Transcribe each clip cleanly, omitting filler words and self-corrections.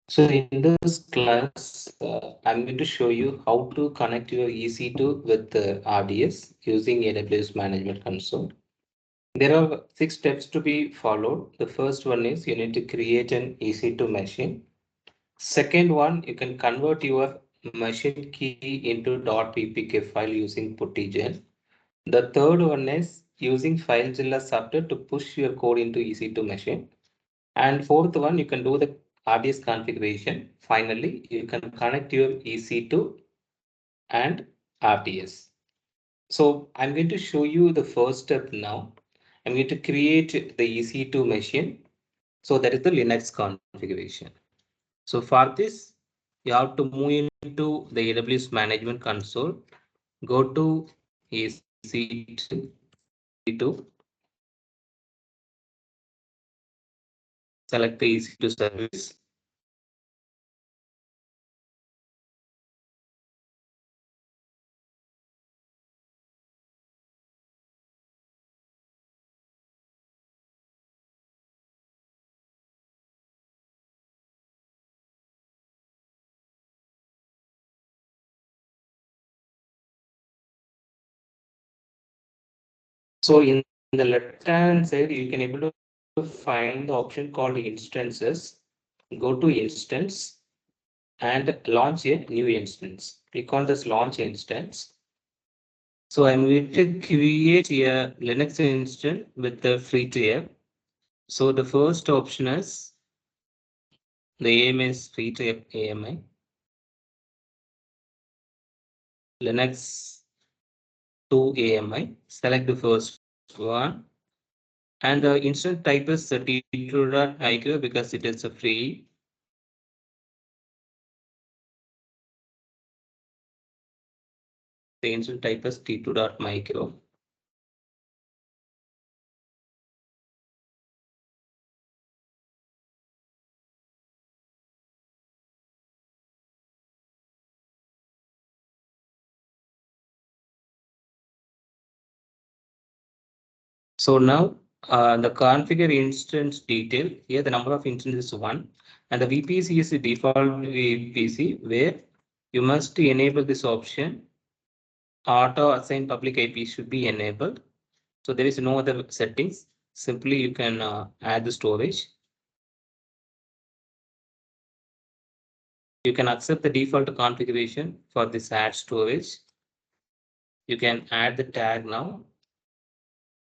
So in this class, I'm going to show you how to connect your EC2 with the RDS using AWS Management Console. There are 6 steps to be followed. The first one is you need to create an EC2 machine. Second one, you can convert your machine key into .ppk file using puttigen. The third one is using FileZilla software to push your code into EC2 machine. And fourth one, you can do the RDS configuration. Finally, you can connect your EC2 and RDS. So I'm going to show you the first step now. I'm going to create the EC2 machine. So that is the Linux configuration. So for this, you have to move into the AWS Management Console. Go to EC2, select the EC2 service. So in the left-hand side, you can able to find the option called instances. Go to instance and launch a new instance. Click on this launch instance. So I'm going to create a Linux instance with the free tier. So the first option is the AMI is free tier AMI. Linux 2 AMI. Select the first one. And the instance type is T2.micro because it is a free. The instance type is T2.micro. So now the configure instance detail here, the number of instances is 1 and the VPC is the default VPC where you must enable this option. Auto assign public IP should be enabled. So there is no other settings. Simply you can add the storage. You can accept the default configuration for this add storage. You can add the tag now.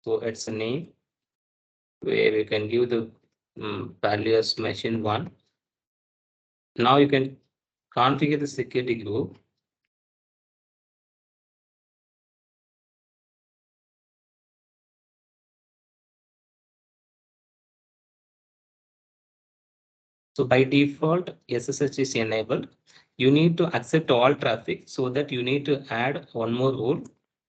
So it's a name where you can give the value as machine 1. Now you can configure the security group. So by default, SSH is enabled. You need to accept all traffic so that you need to add one more rule.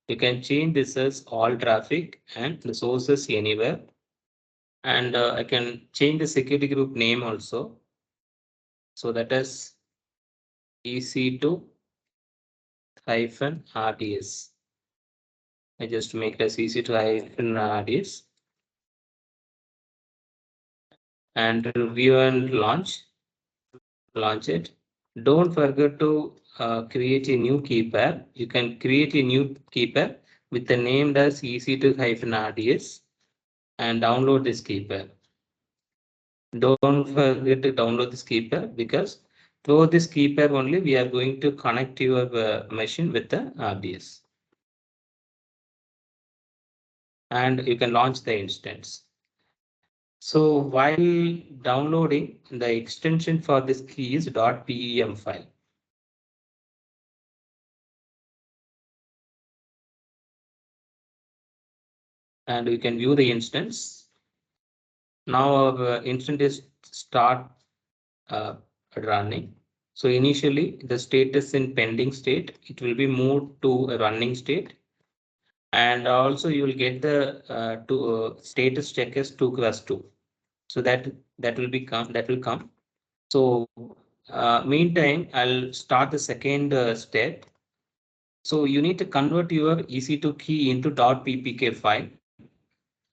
You can change this as all traffic and the sources anywhere. And I can change the security group name also. So that is EC2 RDS. I just make it as EC2 RDS. And review and launch it. Don't forget to create a new key pair. You can create a new key pair with the name as EC2-RDS and download this key pair. Don't forget to download this key pair because through this key pair only we are going to connect your machine with the RDS. And you can launch the instance. So while downloading, the extension for this key is .pem file. And you can view the instance. Now our instance is start running. So initially the status in pending state, it will be moved to a running state. And also you will get the status check as 2x2. So that will come. So meantime, I'll start the second step. So you need to convert your EC2 key into .ppk file.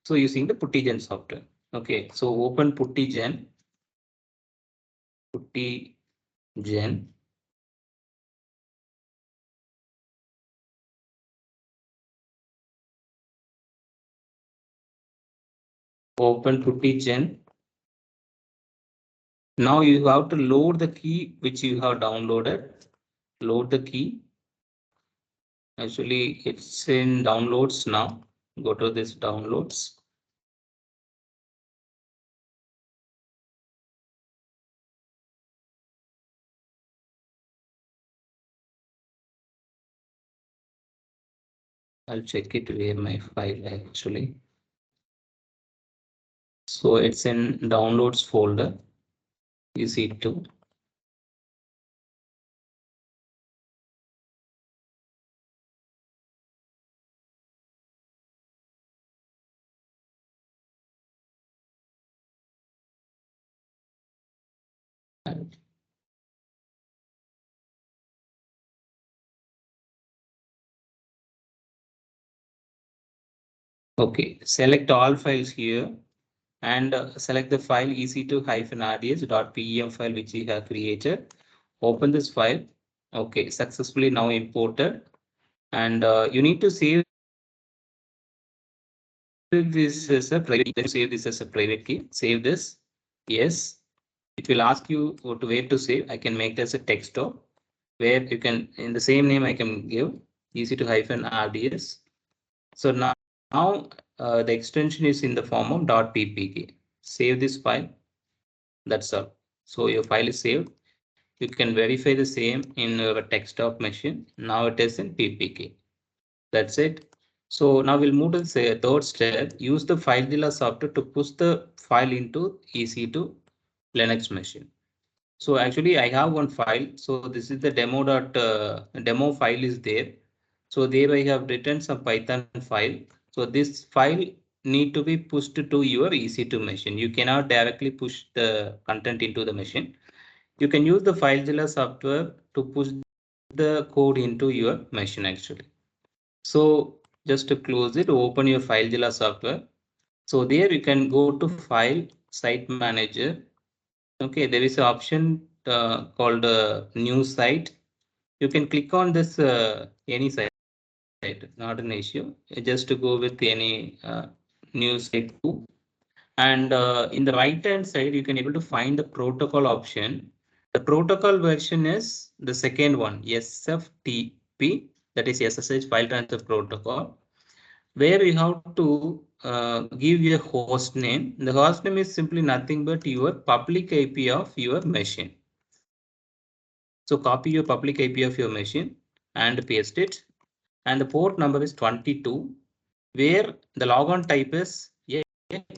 So using the puttigen software. Okay, so open puttigen. putty gen. Open putty gen. Now you have to load the key which you have downloaded. Load the key. Actually, it's in downloads now. Go to this downloads. I'll check it where my file actually. So it's in downloads folder. EC2. Okay, select all files here and select the file EC2-RDS.pem file which you have created. Open this file. Okay, successfully now imported. And you need to save this as a private key. Save this as a private key. Save this. Yes. It will ask you to where to save. I can make this a text doc where you can, in the same name, I can give EC2-RDS. So now the extension is in the form of .ppk. Save this file. That's all. So your file is saved. You can verify the same in your desktop machine. Now it is in ppk. That's it. So now we'll move to the third step. Use the FileZilla software to push the file into EC2 Linux machine. So actually I have one file. So this is the demo file is there. So there I have written some Python file. So this file need to be pushed to your EC2 machine. You cannot directly push the content into the machine. You can use the FileZilla software to push the code into your machine actually. So just to close it, open your FileZilla software. So there you can go to File Site Manager. Okay, there is an option called New Site. You can click on this any site, not an issue. Just to go with any new site too. And in the right hand side, you can able to find the protocol option. The protocol version is the second one, SFTP, that is SSH File Transfer Protocol, where you have to give your host name. The host name is simply nothing but your public IP of your machine. So copy your public IP of your machine and paste it. And the port number is 22, where the logon type is a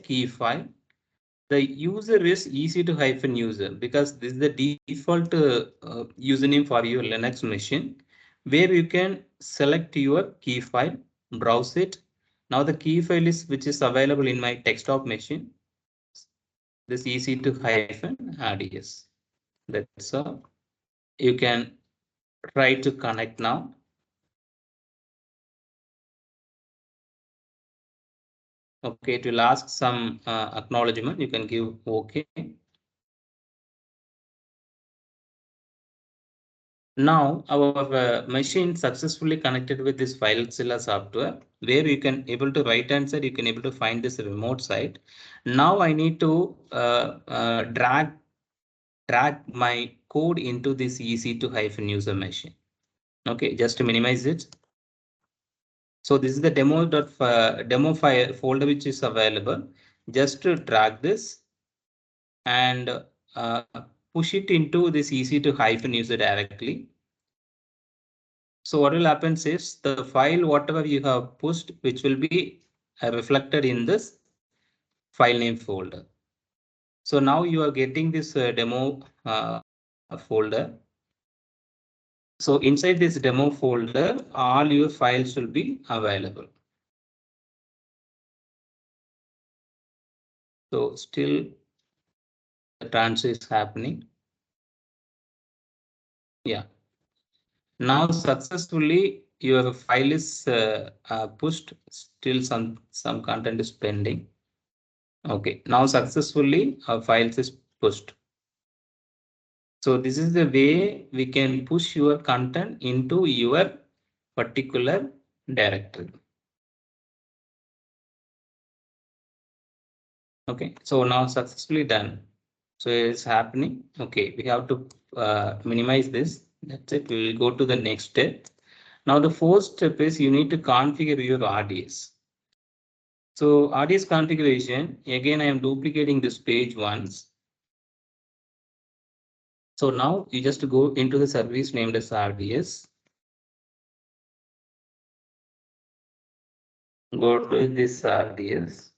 key file. The user is EC2-user because this is the default username for your Linux machine, where you can select your key file, browse it. Now the key file is which is available in my desktop machine. This EC2-RDS. That's all. You can try to connect now. Okay, it will ask some acknowledgement. You can give OK. Now our machine successfully connected with this FileZilla software, where you can able to right hand side, you can able to find this remote site. Now I need to drag my code into this EC2-user machine. Okay, just to minimize it. So this is the demo file folder which is available. Just to drag this and push it into this EC2-user directly. So what will happen is the file, whatever you have pushed, which will be reflected in this file name folder. So now you are getting this demo folder. So inside this demo folder, all your files will be available. So still the transfer is happening. Yeah. Now successfully your file is pushed. Still some content is pending. Okay. Now successfully our files is pushed. So this is the way we can push your content into your particular directory. Okay, so now successfully done. So it's happening. Okay, we have to minimize this. That's it. We will go to the next step. Now the fourth step is you need to configure your RDS. So RDS configuration, again, I am duplicating this page once. So now you just go into the service named as RDS. Go to this RDS.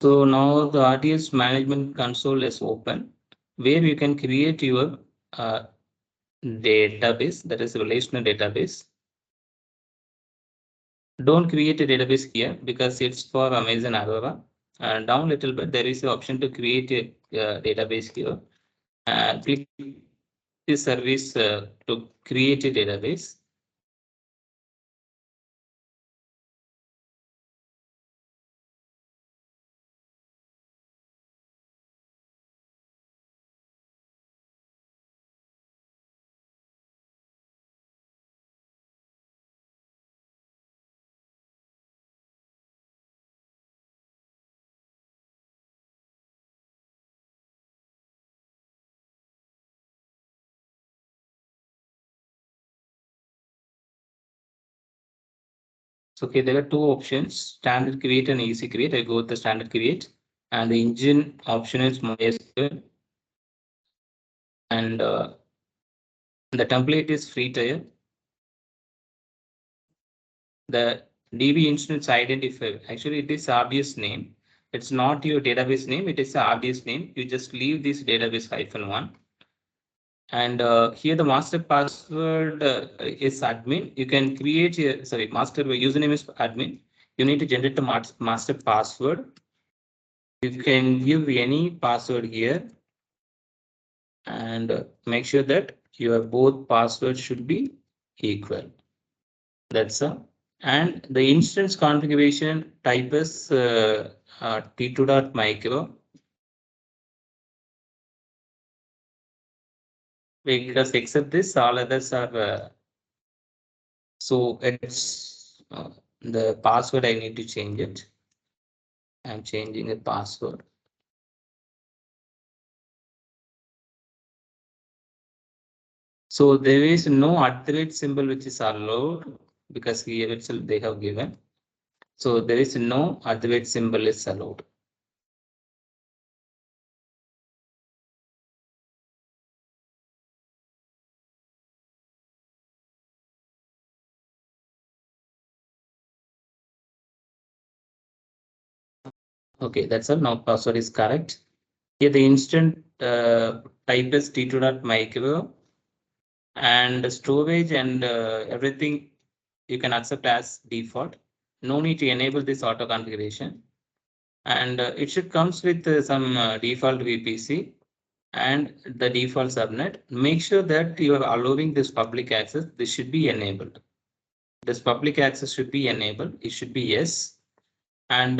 So now the RDS management console is open, where you can create your database, that is a relational database. Don't create a database here because it's for Amazon Aurora. And down a little bit, there is an option to create a database here. Click this service to create a database. So okay, there are two options: standard create and easy create. I go with the standard create, and the engine option is MySQL, and the template is free tier. The DB instance identifier, actually it is RDS name. It's not your database name, it is a RDS name. You just leave this database -1. And here the master password is admin. You can create a, sorry, master username is admin. You need to generate the master password. You can give any password here, and make sure that your both passwords should be equal. That's a, and the instance configuration type is T2.micro, because except this, all others are so it's the password. I need to change it. I'm changing the password. So there is no @ symbol which is allowed because here itself they have given. So there is no @ symbol is allowed. Okay, that's all. Now password is correct. Here the instant type is T2.micro, and storage and everything you can accept as default. No need to enable this auto configuration, and it should comes with some default VPC and the default subnet. Make sure that you are allowing this public access. This should be enabled. This public access should be enabled. It should be yes. And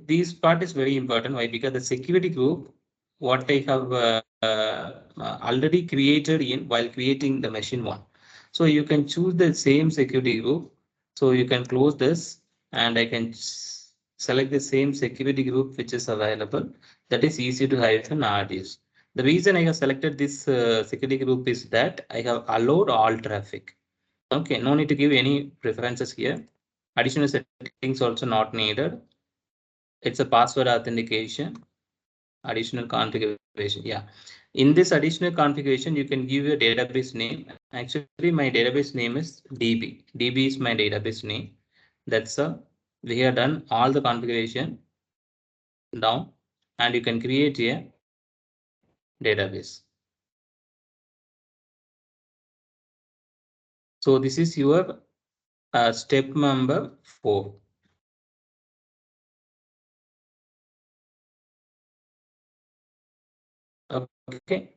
this part is very important. Why? Because the security group, what I have already created in while creating the machine one. So you can choose the same security group. So you can close this, and I can select the same security group which is available. That is easy to -RDS. The reason I have selected this security group is that I have allowed all traffic. Okay, no need to give any preferences here. Additional settings also not needed. It's a password authentication, additional configuration. Yeah. In this additional configuration, you can give your database name. Actually, my database name is DB. DB is my database name. That's we have done all the configuration down, and you can create a database. So this is your step number 4. Okay.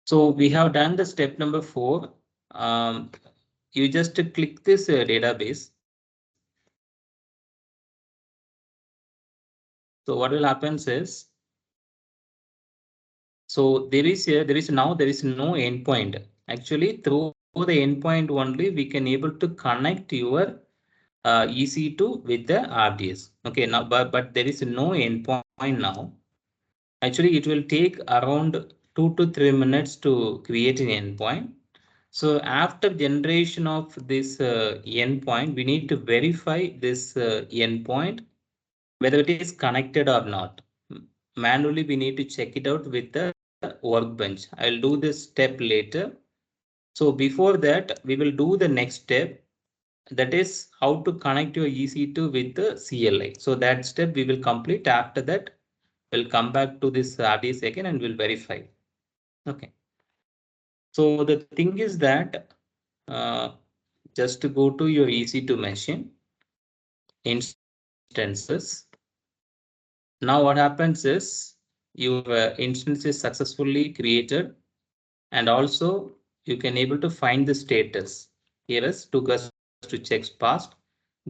So we have done the step number 4. You just click this database. So what will happen is, so there is no endpoint. Actually, through the endpoint only we can able to connect your EC2 with the RDS. Okay, now but there is no endpoint now. Actually, it will take around 2 to 3 minutes to create an endpoint. So after generation of this endpoint, we need to verify this endpoint whether it is connected or not. Manually, we need to check it out with the workbench. I'll do this step later. So before that, we will do the next step. That is how to connect your EC2 with the CLI. So that step we will complete. After that, we'll come back to this RDS again and we'll verify. Okay. So the thing is that just to go to your EC2 machine instances. Now what happens is your instance is successfully created, and also you can able to find the status. Here is took us to check past.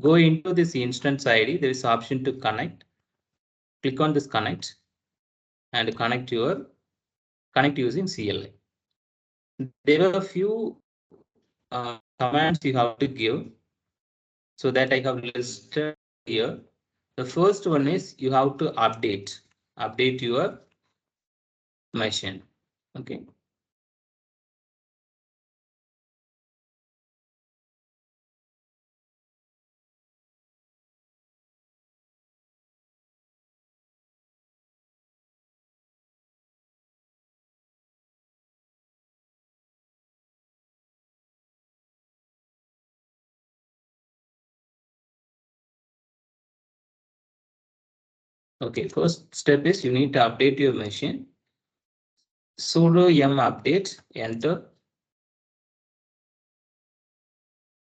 Go into this instance ID. There is option to connect. Click on this connect and connect using CLI. There are a few commands you have to give. So that I have listed here. The first one is you have to update your machine. Okay. Okay, first step is you need to update your machine. Sudo yum update, enter.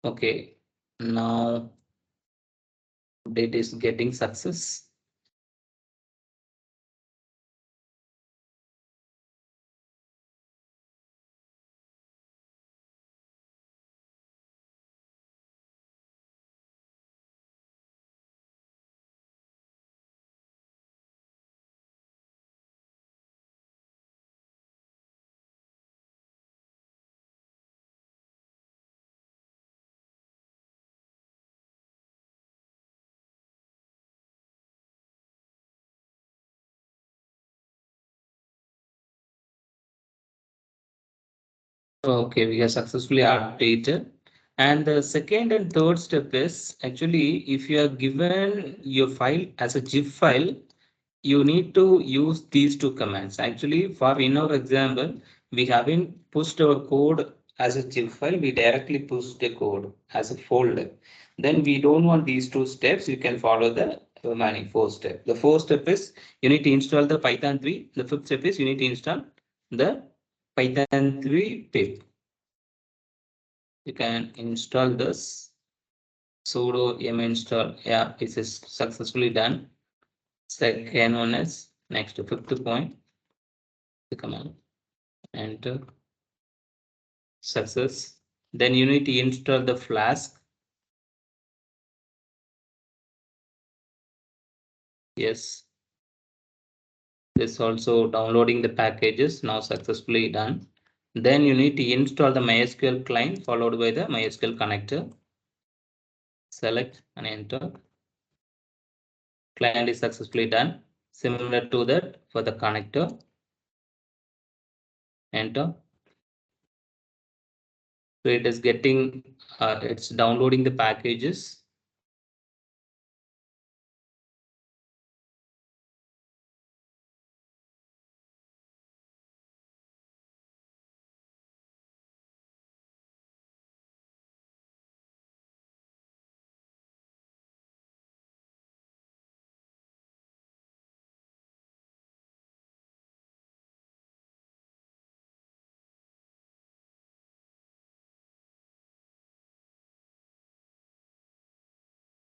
Okay, now update is getting success. Okay, we have successfully updated. And the second and third step is actually if you are given your file as a zip file, you need to use these two commands. Actually, for in our example, we haven't pushed our code as a zip file. We directly pushed the code as a folder. Then we don't want these two steps. You can follow the remaining 4 steps. The fourth step is you need to install the Python 3. The fifth step is you need to install the Python 3 pip. You can install this sudo yum install. Yeah, it is successfully done. Second one is next to fifth point. The command enter success. Then you need to install the Flask. Yes, this also downloading the packages now successfully done. Then you need to install the MySQL client followed by the MySQL connector. Select and enter. Client is successfully done. Similar to that for the connector. Enter. So it is getting, it's downloading the packages.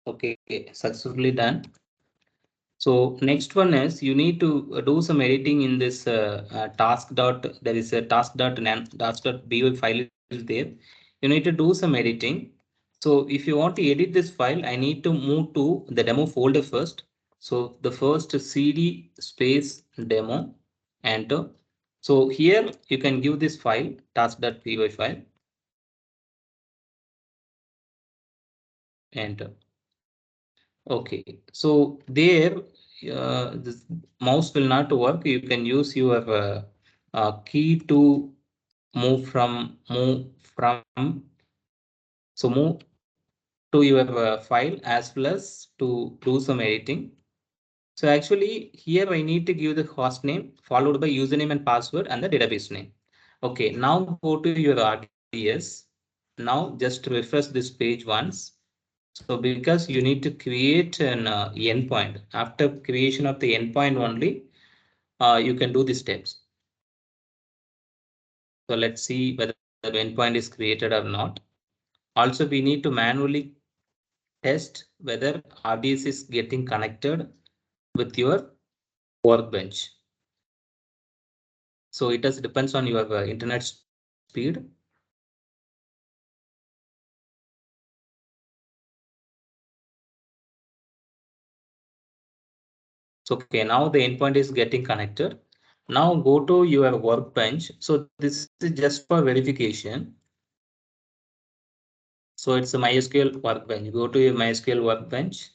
Okay, successfully done. So next one is you need to do some editing in this task dot. There is a task.py file is there. You need to do some editing. So if you want to edit this file, I need to move to the demo folder first. So the first cd space demo, enter. So here you can give this file task.py file, enter. Okay, so there this mouse will not work. You can use your key to move from so move to your file as well as to do some editing. So actually here I need to give the host name followed by username and password and the database name. Okay, now go to your RDS. Now just refresh this page once. So because you need to create an endpoint. After creation of the endpoint only, you can do the steps. So let's see whether the endpoint is created or not. Also, we need to manually test whether RDS is getting connected with your workbench. So it does depends on your internet speed. So okay, now the endpoint is getting connected. Now go to your workbench. So this is just for verification. So it's a MySQL workbench. Go to your MySQL workbench.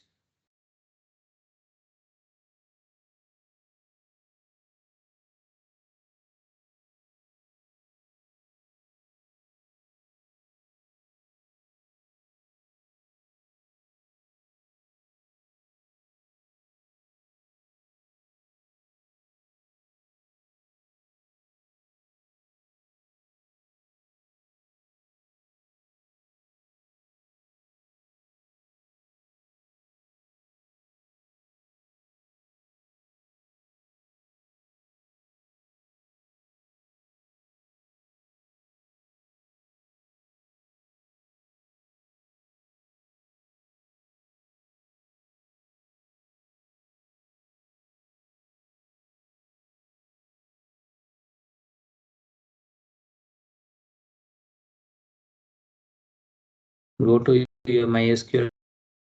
Go to your MySQL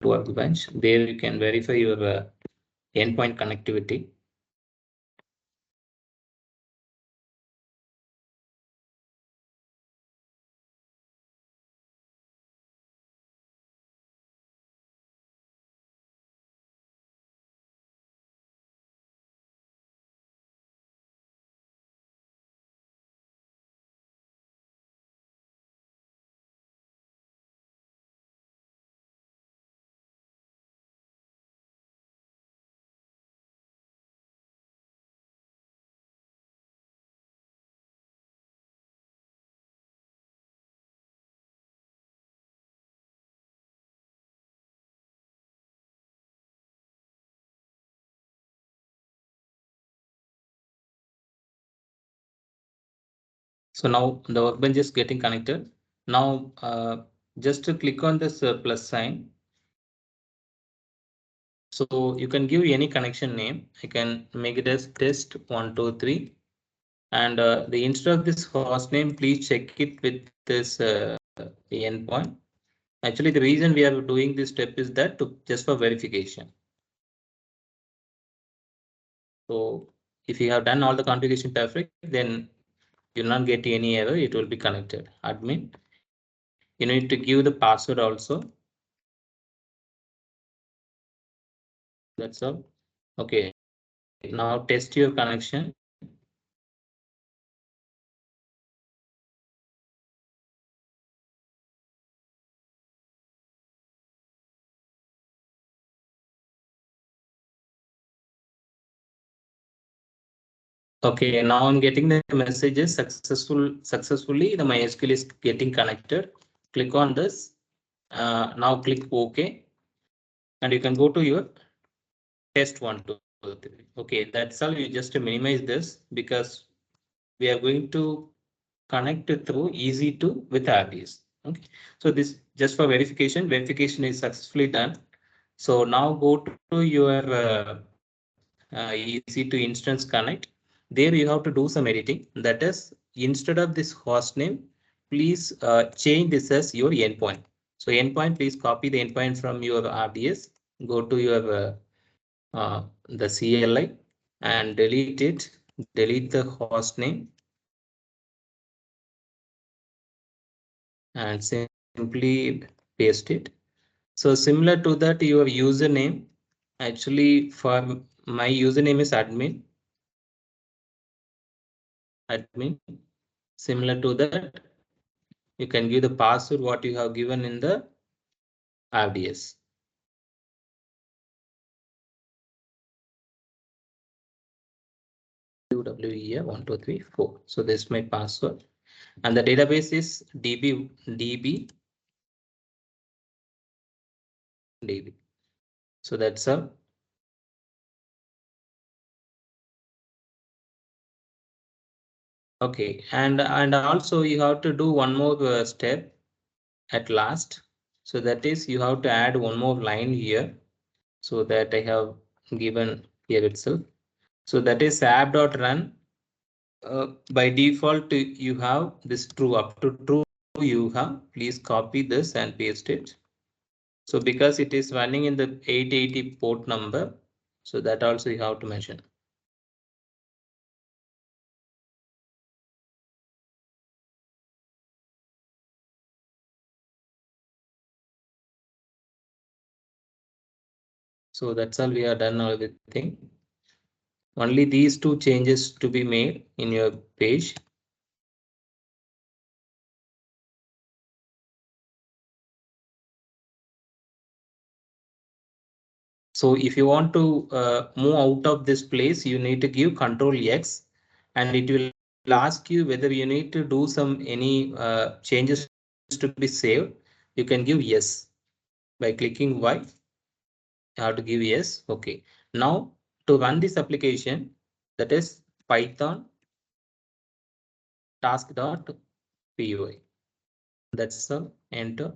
workbench. There you can verify your endpoint connectivity. So now the workbench is getting connected. Now just to click on this plus sign. So you can give any connection name. I can make it as test123. And the instead of this host name, please check it with this the endpoint. Actually, the reason we are doing this step is that to just for verification. So if you have done all the configuration perfect, then you'll not get any error. It will be connected. Admin, you need to give the password also. That's all. Okay. Now test your connection. Okay, now I'm getting the messages successfully. The MySQL is getting connected. Click on this. Now click OK, and you can go to your test 1, 2, 3. Okay, that's all. You just minimize this because we are going to connect it through EC2 with RDS. Okay, so this just for verification. Verification is successfully done. So now go to your EC2 Instance Connect. There you have to do some editing. That is, instead of this host name, please change this as your endpoint. So endpoint, please copy the endpoint from your RDS. Go to your the CLI and delete it. Delete the host name and simply paste it. So similar to that, your username. Actually, for my username is admin. Similar to that, you can give the password what you have given in the RDS. WE1234. So this is my password, and the database is DB. So that's all. Okay, and also you have to do one more step at last. So that is, you have to add one more line here. So that I have given here itself. So that is app.run. By default, you have this true. Up to true you have. Please copy this and paste it. So because it is running in the 880 port number, so that also you have to mention. So that's all, we are done everything. Only these two changes to be made in your page. So if you want to move out of this place, you need to give Control X, and it will ask you whether you need to do any changes to be saved. You can give yes by clicking Y. You have to give yes. Okay. Now to run this application, that is Python task.py. That's the enter.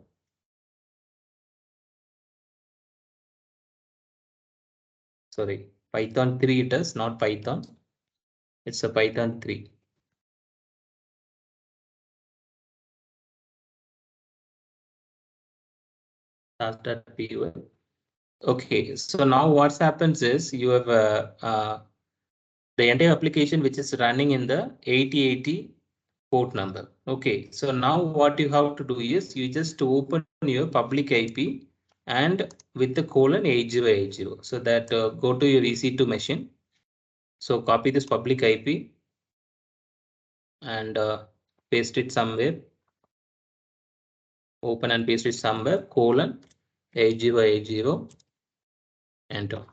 Sorry, Python 3 it is, not Python. It's a Python 3. Task.py. Okay, so now what happens is you have the entire application which is running in the 8080 port number. Okay, so now what you have to do is you just open your public IP and with the colon 8080. So that go to your EC2 machine. So copy this public IP and paste it somewhere. Open and paste it somewhere, colon 8080, enter.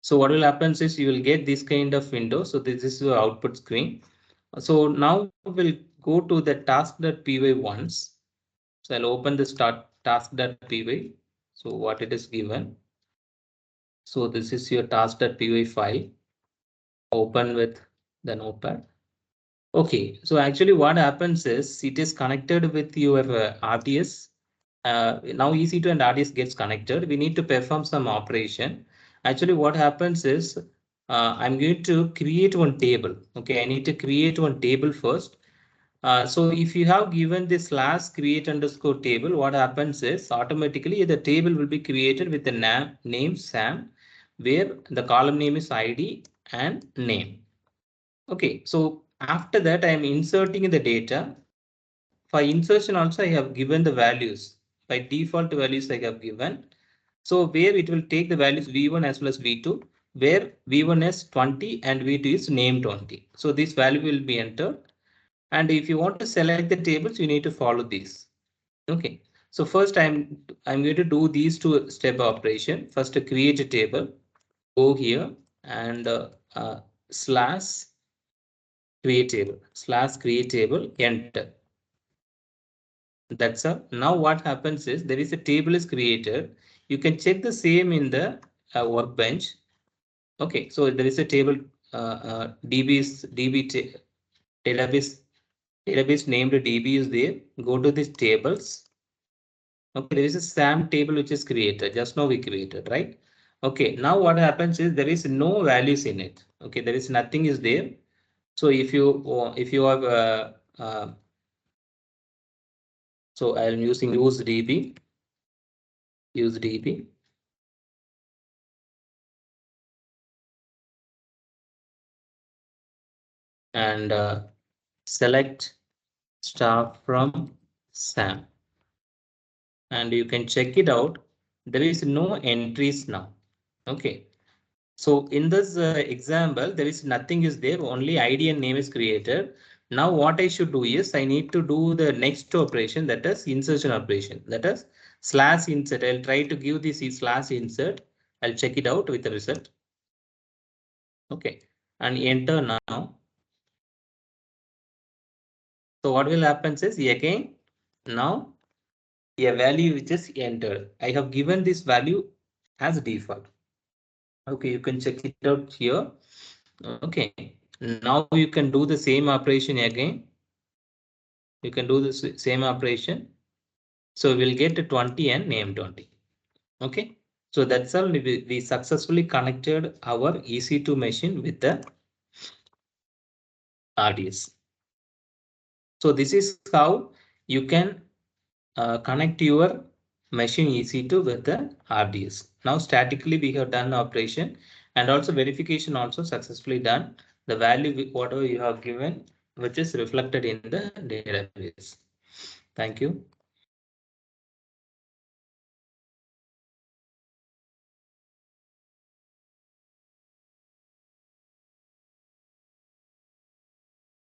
So what will happen is you will get this kind of window. So this is your output screen. So now we'll go to the task.py once. So I'll open the start task.py. So what it is given. So this is your task.py file. Open with the notepad. Okay, so actually what happens is it is connected with your RDS. Now EC2 and RDS gets connected. We need to perform some operation. Actually, what happens is I'm going to create one table. Okay, I need to create one table first. So if you have given this slash create underscore table, what happens is automatically the table will be created with the name Sam, where the column name is ID and name. Okay, so after that, I am inserting the data. For insertion also, I have given the values. By default values I have given. So where it will take the values V1 as well as V2, where V1 is 20 and V2 is name 20. So this value will be entered. And if you want to select the tables, you need to follow these. Okay. So first I'm going to do these two step operation. First to create a table. Go here and slash create table, enter. That's all. Now what happens is there is a table is created. You can check the same in the workbench. Okay, so there is a table database named DB is there. Go to these tables Okay, there is a SAM table which is created. Just now we created, right? Okay, now what happens is there is no values in it. Okay, there is nothing is there. So if you have so I am using use DB and select star from SAM, and you can check it out. There is no entries now. Okay. So in this example, there is nothing is there, only ID and name is created. Now what I should do is I need to do the next operation, that is insertion operation, that is slash insert. I'll try to give this slash insert. I'll check it out with the result. Okay, and enter now. So what will happen is again, now a value which is entered. I have given this value as default. Okay, you can check it out here. Okay, now you can do the same operation again. You can do the same operation. So we'll get 20 and name 20. Okay, so that's all. We successfully connected our EC2 machine with the RDS. So this is how you can connect your machine EC2 with the RDS. Now statically we have done operation and also verification also successfully done. The value whatever you have given, which is reflected in the database. Thank you.